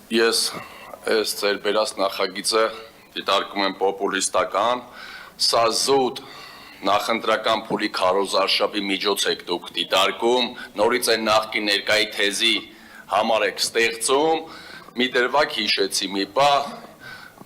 Ես այս ձեր բերած նախագիծը դիտարկում եմ պոպուլիստական, սա զուտ նախընտրական փուլի քարոզարշավի միջոց եք դուք դիտարկում, նորից այն նախկին ներկայի թեզի համար եք ստեղծում, մի դրվագ հիշեցի մի բան,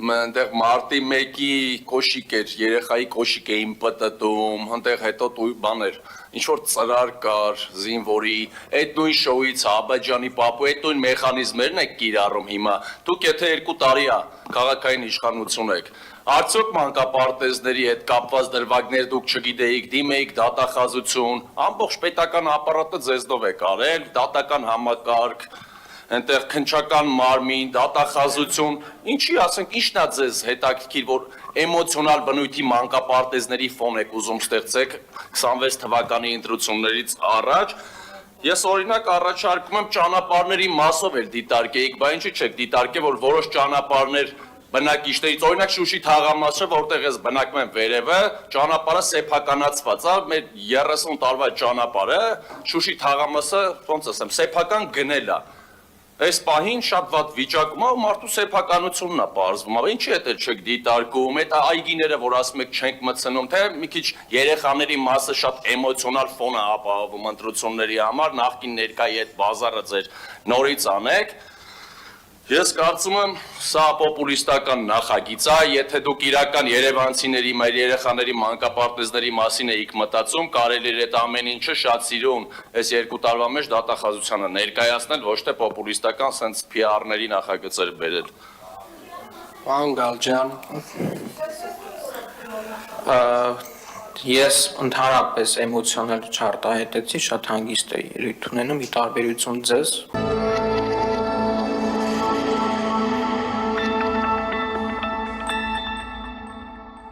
այնտեղ մարտի 1-ի կոշիկ էր, երեխայի կոշիկ էին պտտում, այնտեղ հետո բաներ, ինչ-որ ծրար կար, զինվորի, այդ նույն շոուից Աբաջանի պապու, այդ նույն մեխանիզմերն եք կիրառում հիմա, դուք եթե 2 տարի է քաղաքային իշխանություն եք, արդյոք մանկապարտեզների հետ կապված դրվագներ դուք չգիտեիք, դիմեիք դատախազություն, ամբողջ պետական ապարատը ձեզնով եք արել, դատական համակարգ, այնտեղ քննչական մարմին, դատախազություն, ինչի ասենք, ինչն է ձեզ հետաքրքիր, որ էմոցիոնալ բնույթի մանկապարտեզների ֆոն եք ուզում ստեղծեք 26 թվականի ընտրություններից առաջ, ես օրինակ առաջարկում եմ ճանապարհների մասով էլ դիտարկեիք, բայց ինչի՞ չեք դիտարկել, որ որոշ ճանապարհներ բնակիչներից, օրինակ Շուշի թաղամասը, որտեղ ես բնակվում եմ վերևը, ճանապարհը սեփականացված է, մեր 30 տարվա ճանապարհը, Շուշի թաղամասը, ոնց ասեմ, սեփական գնել է։ Այս պահին շատ վատ վիճակում է ու մարդու սեփականությունն է պարզվում, aber ինչի՞ է չեք դիտարկում, այդ այգիները, որ ասում եք չենք մտցնում, թե մի քիչ երեխաների մասը շատ էմոցիոնալ ֆոն է ապահովում ընտրությունների համար, նախկին ներկայի այդ բազարը ձեր նորից անեք։ Ես կարծում եմ, սա պոպուլիստական նախագիծ է, եթե դուք իրական երևանցիների, մեր երեխաների մանկապարտեզների մասին էիք մտածում, կարելի էր այդ ամեն ինչը շատ սիրուն այս 2 տարվա մեջ դատախազությանը ներկայացնել, ոչ թե պոպուլիստական սենց PR-ների նախագծեր բերել։ Պարոն Գալջյան, ես ընդհանրապես էմոցիոնալ չարտահայտեցի, շատ հանգիստ էի ելույթ ունենում, ի տարբերություն ձեզ։